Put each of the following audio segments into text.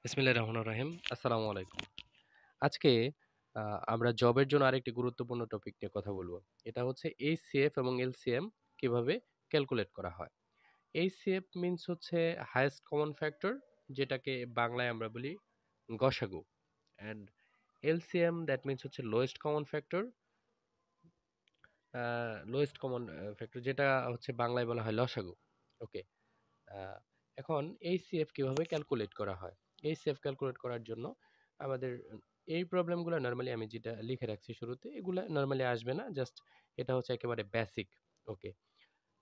বিসমিল্লাহির রহমানির রহিম। আসসালামু আলাইকুম। আজকে আমরা জবের জন্য আরেকটি গুরুত্বপূর্ণ টপিক নিয়ে কথা বলব। এটা হচ্ছে এইচসিএফ এবং এলসিএম কিভাবে ক্যালকুলেট করা হয়। এইচসিএফ মিনস হচ্ছে হাইয়েস্ট কমন ফ্যাক্টর, যেটাকে বাংলায় আমরা বলি গসাগু। অ্যান্ড এলসিএম দ্যাট মিনস হচ্ছে লোয়েস্ট কমন ফ্যাক্টর, যেটা হচ্ছে বাংলায় বলা হয় লসাগু। ওকে। আহ, এখন এইচসিএফ কিভাবে ক্যালকুলেট করা হয়? এইচসিএফ ক্যালকুলেট করার জন্য আমাদের এই প্রবলেমগুলো নর্মালি আমি যেটা লিখে রাখছি শুরুতে, এগুলো নর্মালি আসবে না, জাস্ট এটা হচ্ছে একেবারে বেসিক। ওকে,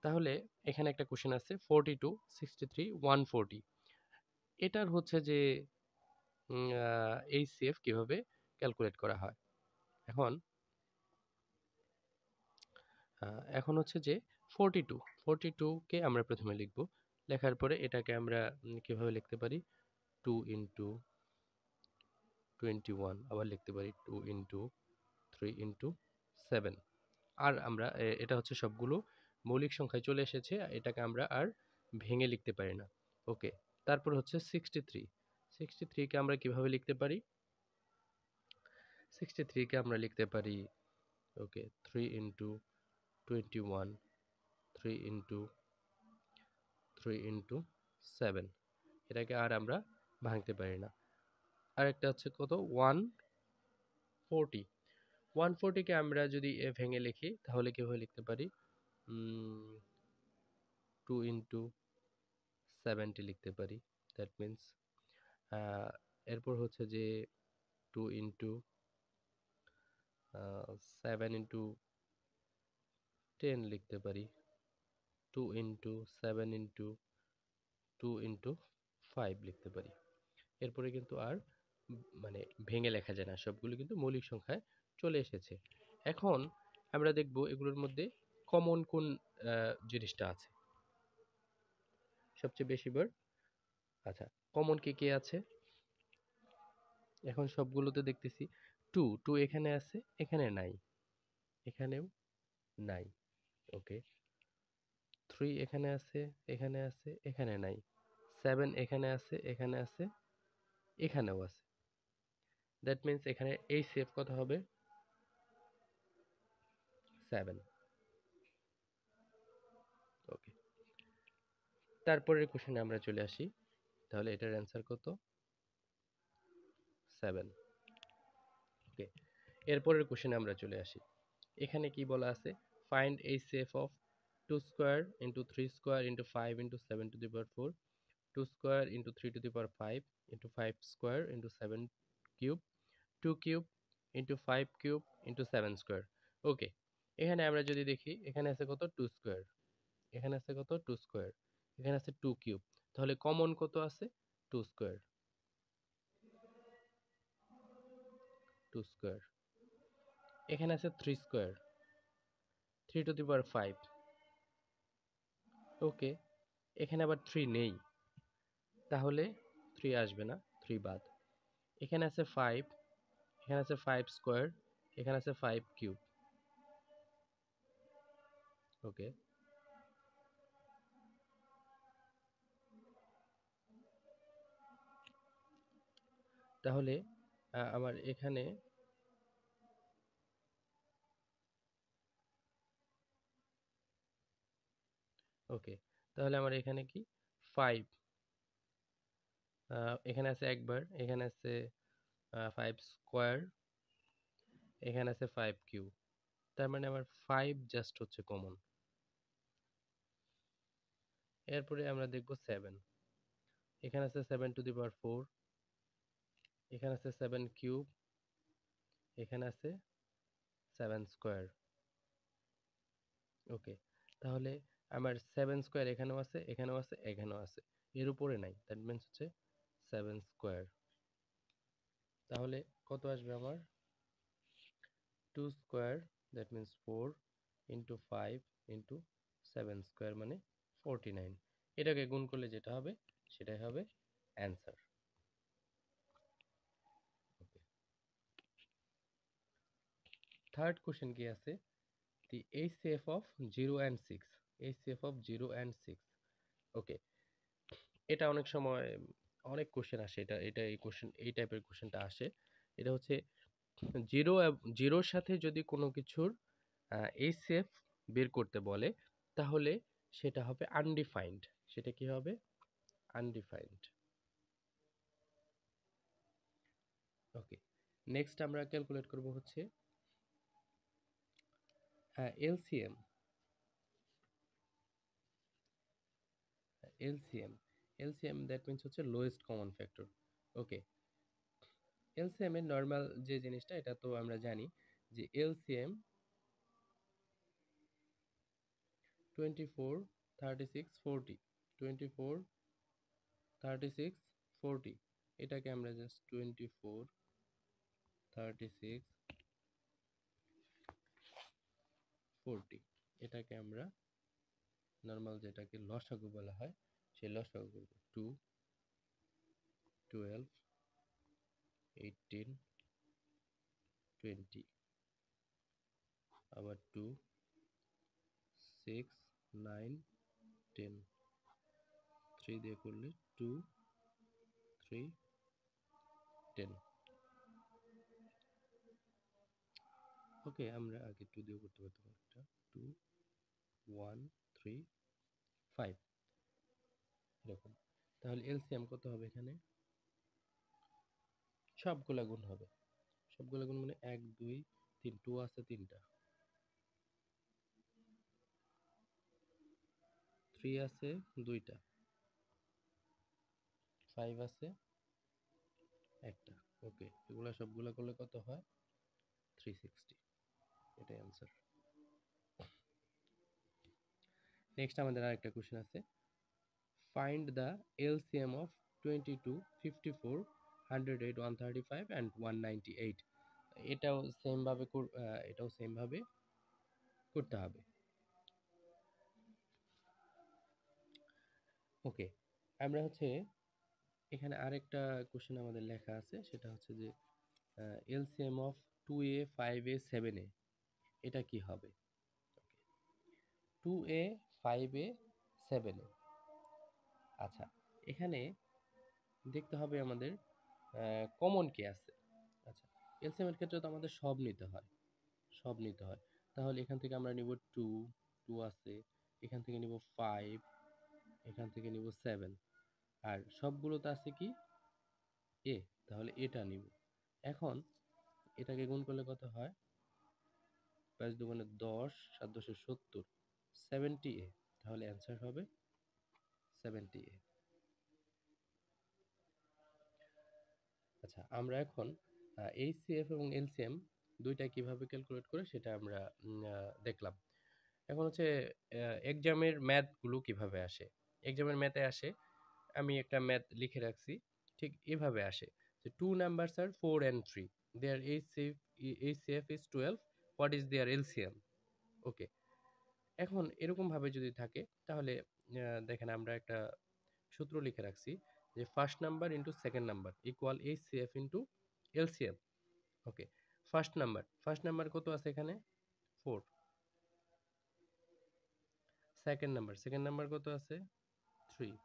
তাহলে এখানে একটা কোশ্চেন আছে 42, 63, 140। এটার হচ্ছে যে এইচসিএফ কিভাবে ক্যালকুলেট করা হয়। এখন এখন হচ্ছে যে 42, 42কে আমরা প্রথমে লিখব। লেখার পরে এটাকে আমরা কিভাবে লিখতে পারি, 2 into 21, আবার লিখতে পারি 2 into 3 into 7। আর আমরা এটা হচ্ছে সবগুলো মৌলিক সংখ্যায় চলে এসেছে, এটাকে আমরা আর ভেঙে লিখতে পারি না। ওকে, তারপর হচ্ছে 63, 63কে আমরা কিভাবে লিখতে পারি, 63কে আমরা লিখতে পারি ওকে 3 into 21, 3 into 3 into 7। এটাকে আর আমরা ভাঙতে পারি না। আরেকটা হচ্ছে কত, 140, 140কে আমরা যদি ভেঙে লিখি তাহলে কিভাবে লিখতে পারি, 2 into 70 লিখতে পারি। দ্যাট মিনস এরপর হচ্ছে যে 2 into 7 into 10 লিখতে পারি, 2 into 7 into 2 into 5 লিখতে পারি। এরপরে কিন্তু আর মানে ভেঙে লেখা যায় না, সবগুলো কিন্তু মৌলিক সংখ্যায় চলে এসেছে। এখন আমরা দেখব এগুলোর মধ্যে কমন কোন জিনিসটা আছে সবচেয়ে বেশি বার। আচ্ছা, কমন কি কি আছে? এখন সবগুলোতে দেখতেছি টু টু এখানে আছে, এখানে নাই, এখানেও নাই। ওকে, 3 এখানে আছে, এখানে আছে, এখানে নাই। 7 এখানে আছে, এখানে আছে, এখানেও আছে। দ্যাট মিনস এখানে এই সেফ কত হবে, 7। ওকে, তারপরের কোশ্চেনে আমরা চলে আসি। তাহলে এটার অ্যান্সার কত, 7। ওকে, এরপরের কোশ্চেনে আমরা চলে আসি। এখানে কি বলা আছে, ফাইন্ড a সেফ of 2 square into 3 square into 5 into 7 to the power 4, 2 square into 3 to the power 5 into 5 square into 7 cube, 2 cube into 5 cube into 7 square. Okay, এখানে আমরা যদি দেখি, এখানে আছে কত, 2 স্কোয়ার, এখানে আছে কত, 2 স্কোয়ার, এখানে আছে 2 কিউব। তাহলে কমন কত আছে, 2 স্কোয়ার, 2 স্কোয়ার। এখানে আছে 3 স্কোয়ার, 3 টু দি পাওয়ার 5। ওকে, এখানে আবার 3 নেই, তাহলে 3 আসবে না, 3 বাদ। এখানে আছে 5, এখানে আছে 5 স্কোয়ার, এখানে আছে 5 কিউব। ওকে, তাহলে আমার এখানে ওকে, তাহলে আমার এখানে কি 5, এখানে আছে একবার, এখানে আছে 5 স্কোয়ার, এখানে আছে 5 কিউব। তার মানে আমার 5 জাস্ট হচ্ছে কমন। এরপরে আমরা দেখব 7, এখানে আছে 7 টু দি পাওয়ার 4, এখানে আছে 7 কিউব, এখানে আছে 7 স্কোয়ার। ওকে, তাহলে আমার 7 স্কোয়ার এখানেও আছে, এখানেও আছে, এখানেও আছে, এর উপরে নাই। দ্যাট মিনস হচ্ছে 7 স্কোয়ার। তাহলে কত আসবে আমার, 2 square, that means 4 into 5 into 7 square মানে 49। এটাকে গুণ করলে যেটা হবে সেটাই হবে অ্যান্সার। ওকে, থার্ড কোশ্চেন কি আছে, the HCF of 0 and 6, HCF of 0 and 6। Okay, এটা অনেক সময় অনেক কোশ্চেন আসে, এটা এই কোশ্চেন এই টাইপের কোশ্চেনটা আসে। এটা হচ্ছে জিরোর সাথে যদি কোনো কিছুর এইচসিএফ বের করতে বলে, তাহলে সেটা হবে আনডিফাইন্ড। সেটা কি হবে? আনডিফাইন্ড। ওকে, নেক্সট আমরা ক্যালকুলেট করব হচ্ছে এলসিএম। এলসিএম দ্যাট মিন্স হচ্ছে লোয়েস্ট কমন ফ্যাক্টর। ওকে, এলসিএম এর নর্মাল যে জিনিসটা, এটা তো আমরা জানি যে এলসিএম 24, 36, 40, 24, 36, 40, এটাকে আমরা জাস্ট 24, 36, 40 এটাকে আমরা নর্মাল যেটাকে লসাগু বলা হয়, সেই লসাগু করব। 2, 12, 18, 20, আবার 2, 6, 9, 10, 3 দিয়ে করলে 2, 3, 10। ওকে, আমরা আগে 2 দিয়ে করতে পারতাম একটা। 2, 1, 3, 5 এরকম। তাহলে এলসিএম কত হবে এখানে? সবগুলা গুণ হবে। সবগুলা গুণ মানে 1, 2, 3, 2 আছে 3টা, 3 আছে 2টা, 5 আছে একটা। ওকে, এগুলা সবগুলা করলে কত হয়? 360। এটাই অ্যান্সার। নেক্সট আমাদের আরেকটা কোশ্চেন আছে, find the LCM of 22, 54, 108, 135 and 198। এটাও সেম ভাবে করতে হবে। ওকে, আমরা হচ্ছে এখানে আরেকটা কোশ্চেন আমাদের লেখা আছে, সেটা হচ্ছে যে LCM of 2a, 5a, 7a, এটা কি হবে? 2a, 5a, 7a। আচ্ছা, এখানে দেখতে হবে আমাদের কমন কি আছে। আচ্ছা, এলসিএম এর ক্ষেত্রে তো আমাদের সব নিতে হয়। তাহলে এখান থেকে আমরা নিব 2, 2 আছে, এখান থেকে নিব 5, এখান থেকে নিব 7, আর সবগুলোতে আছে কি? এ, তাহলে এটা নিব। এখন এটাকে গুণ করলে কত হয়? 5 দুগুণে 10, 7 10 70, 70a। তাহলে অ্যান্সার হবে 70a। আচ্ছা, আমরা এখন এইচসিএফ এবং এলসিএম দুইটা কিভাবে ক্যালকুলেট করে সেটা আমরা দেখলাম। এখন হচ্ছে এক্সামের ম্যাথগুলো কিভাবে আসে। এক্সামের ম্যাথে আসে, আমি একটা ম্যাথ লিখে রাখছি, ঠিক এভাবে আসে যে 2 numbers are 4 and 3, their HCF is 12, what is their LCM? ওকে, এখন এরকম ভাবে যদি থাকে, তাহলে দেখেন আমরা একটা সূত্র লিখে রাখছি যে first number into second number equal HCF into LCM। ওকে, ফার্স্ট নাম্বার কত আছে এখানে? 4। সেকেন্ড নাম্বার কত আছে? 3।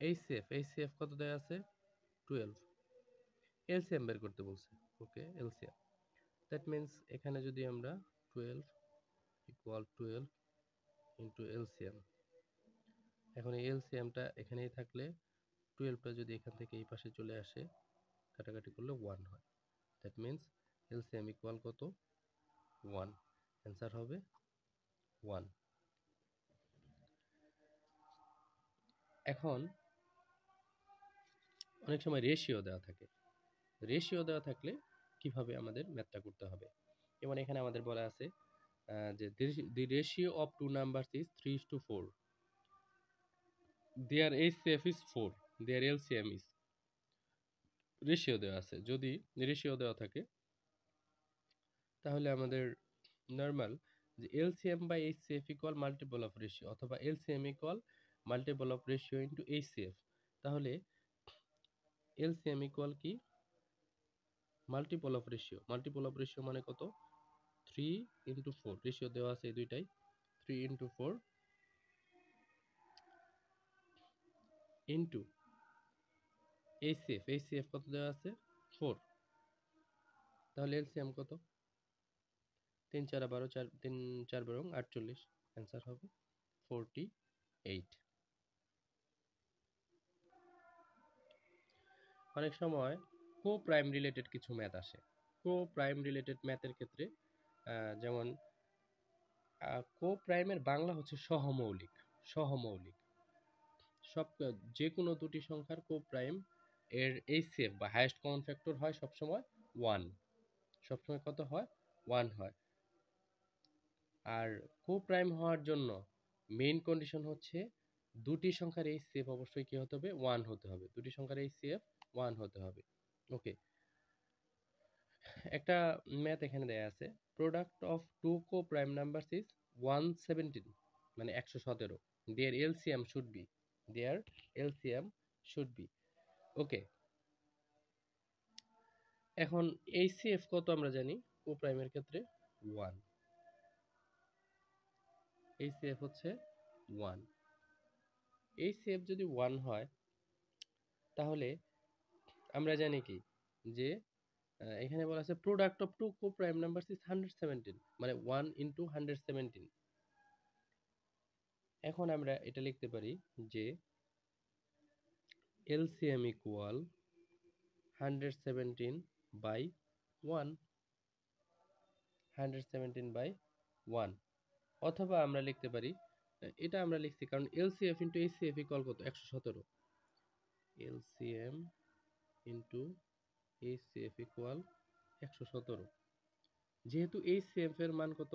এইচসিএফ কত দেয়া আছে? 12। এলসিএম বের করতে বলছে। ওকে, এলসিএম দ্যাট মিন্স এখানে যদি আমরা 12 ইকুয়াল 12 ইন্টু এলসিএম, এখন এই এলসিএমটা এখানেই থাকলে 12টা যদি এখান থেকে এই পাশে চলে আসে, কাটাকাটি করলে 1 হয়। দ্যাট মিন্স এলসিএম ইকুয়াল কত? 1। অ্যান্সার হবে 1। এখন অনেক সময় রেশিও দেওয়া থাকে, রেশিও দেওয়া থাকলে কিভাবে আমাদের ম্যাথটা করতে হবে। যেমন এখানে আমাদের বলা আছে যে the ratio of two numbers is 3:4, their HCF is 4, their LCM is, ratio দেওয়া আছে। যদি রেশিও দেওয়া থাকে তাহলে আমাদের নর্মাল যে LCM by HCF equal multiple of ratio, অথবা LCM equal multiple of ratio into HCF। তাহলে LCM ইকুয়াল কি? মাল্টিপল অফ রেশিও মানে কত? 3 ইন্টু 4, রেশিও দেওয়া আছে এই দুইটাই, 3 ইন্টু 4 ইন্টু এইচসিএফ কত দেওয়া আছে? 4। তাহলে এলসিএম কত? 3 4 12, 4 3 4 12 48। অ্যান্সার হবে 48। অনেক সময় কো প্রাইম রিলেটেড কিছু ম্যাথ আসে। কো প্রাইম রিলেটেড ম্যাথের ক্ষেত্রে যেমন কো প্রাইমের বাংলা হচ্ছে সহমৌলিক। সহমৌলিক সব যে কোনো দুটি সংখ্যার কো প্রাইম এর এইচসিএফ বা হাইয়েস্ট কমন ফ্যাক্টর হয় সবসময় 1। সবসময় কত হয়? 1 হয়। আর কো প্রাইম হওয়ার জন্য মেইন কন্ডিশন হচ্ছে দুটি সংখ্যার এইচসিএফ অবশ্যই কি হতে হবে? 1 হতে হবে। দুটি সংখ্যার এইচসিএফ 1 হতে হবে। ওকে, একটা ম্যাথ এখানে দেয়া আছে। Product of two co prime numbers is 117, মানে 117। Their LCM should be, their LCM should be. Okay, এখন এইচসিএফ কত আমরা জানি কো প্রাইমের ক্ষেত্রে? 1। এইচসিএফ হচ্ছে 1। এইচসিএফ যদি 1 হয় তাহলে আমরা জানি কি যে এখানে বলা আছে product of two co prime numbers is 117, মানে 1 ইন্টু 117। এখন আমরা এটা লিখতে পারি যে LCM equal 117 by 1, 117 by 1। অথবা আমরা লিখতে পারি, এটা আমরা লিখছি কারণ LCF ইন্টু HCF ইকুয়াল কত? 117। LCM into HCF equal 117। যেহেতু HCF এর মান কত?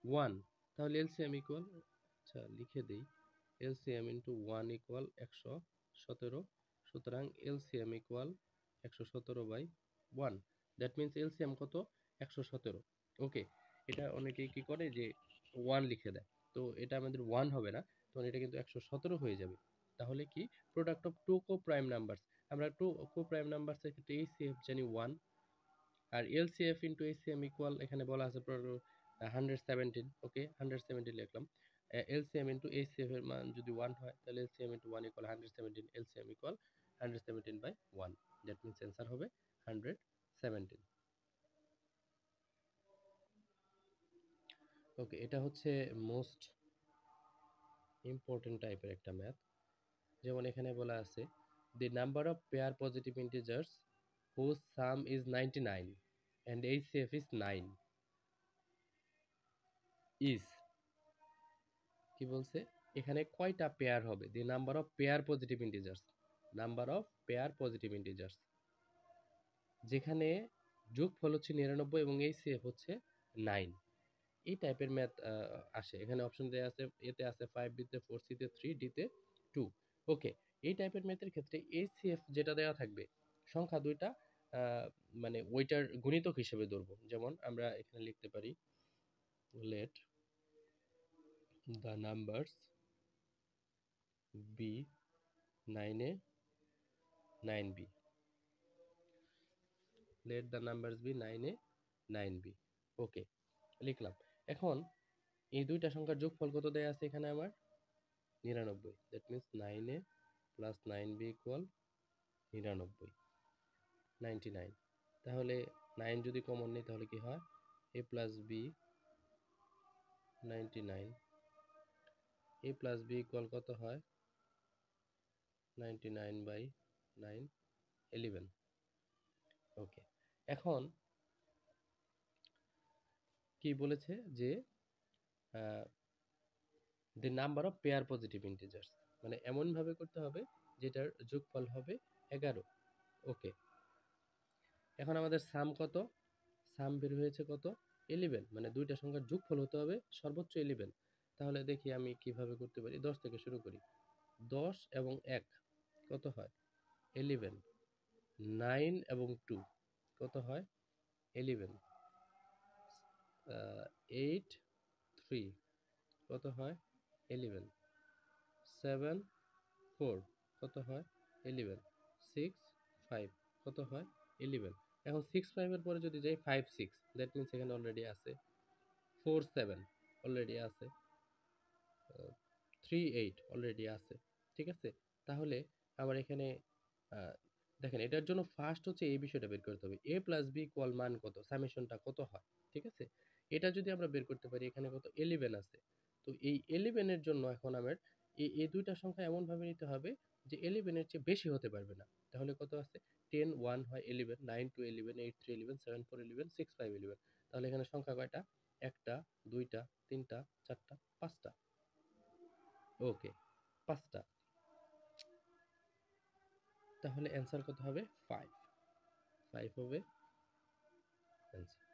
1, তাহলে LCM ইকুয়াল, আচ্ছা লিখে দেই, LCM ইন্টু 1 ইকুয়াল 117। সুতরাং LCM equal 117 by 1। That means LCM কত? 117। ওকে, এটা অনেকেই কি করে যে 1 লিখে দেয়, তো এটা আমাদের 1 হবে না, তখন এটা কিন্তু 117 হয়ে যাবে। তাহলে কি product of two co prime numbers, আমরা টু কো প্রাইম নাম্বারসের ক্ষেত্রে HCF জানি 1, আর LCF ইন্টু HCM ইকুয়াল এখানে বলা আছে 117। ওকে, 117 লিখলাম। LCM ইন্টু HCF এর মান যদি 1 হয় তাহলে LCM into 1 equal 117, LCM equal 117 by 1। That means answer হবে 117। ওকে, এটা হচ্ছে মোস্ট ইম্পর্টেন্ট টাইপের একটা ম্যাথ। যেমন এখানে বলা আছে the number of pair positive integers whose sum is 99 and HCF is 9 is, কি বলছে এখানে কয়টা পেয়ার হবে? the number of pair positive integers, number of pair positive integers, যেখানে যোগফল হচ্ছে 99 এবং HCF হচ্ছে 9। এই টাইপের ম্যাথ আসে। এখানে অপশন দেওয়া আছে, এতে আছে 5, বিতে 4, সিতে 3, ডিতে 2। ওকে, এই টাইপের ম্যাথের ক্ষেত্রে HCF যেটা দেওয়া থাকবে সংখ্যা দুইটা মানে ওইটার গুণিতক হিসেবে ধরবো। যেমন আমরা এখানে লিখতে পারি let the numbers be 9a 9b, let the numbers be 9a 9b। ওকে, লিখলাম। এখন এই দুইটা সংখ্যার যোগফল কত দেয়া আছে এখানে আমার? 99। That means 9a plus 9b equal 99, 99। তাহলে 9 যদি কমন নেই তাহলে কি হয়? a plus b 99, a plus b equal কত হয়? 99 বাই 9, 11। ওকে, এখন কি বলেছে যে the number of pair positive integers, মানে এমন ভাবে করতে হবে যেটার যোগফল হবে 11। ওকে, এখন আমাদের সাম কত? সাম বের হয়েছে কত? 11, মানে দুইটা সংখ্যার যোগফল হতে হবে সর্বোচ্চ 11। তাহলে দেখি আমি কিভাবে করতে পারি। 10 থেকে শুরু করি। 10 এবং 1 কত হয়? 11। 9 এবং 2 কত হয়? 11। 8 3 কত হয়? 11। 7 4 কত হয়? 11। 6 5 কত হয়? 11। এখন 6 5 এর পরে যদি যাই 5 6, দ্যাট মিনস এখানে অলরেডি আছে 4 7, অলরেডি আছে 3 8, অলরেডি আছে। ঠিক আছে, তাহলে আমার এখানে আহ, দেখেন এটার জন্য ফার্স্ট হচ্ছে এই বিষয়টা বের করতে হবে, এ প্লাস বি ইকুয়াল মান কত, সামেশনটা কত হয়। ঠিক আছে, এটা যদি আমরা বের করতে পারি, এখানে কত 11 আছে। তো এই 11 এর জন্য এখন আমার এই দুইটা সংখ্যা এমন ভাবে নিতে হবে যে 11 এর চেয়ে বেশি হতে পারবে না। তাহলে কত আছে, 10 1 হয় 11, 9 2 11, 8 3 11, 7 4 11, 6 5 11। তাহলে এখানে সংখ্যা কয়টা, একটা, দুইটা, তিনটা, চারটা, পাঁচটা। ওকে, পাঁচটা। তাহলে অ্যান্সার কত হবে, 5। 5 হবে অ্যান্সার।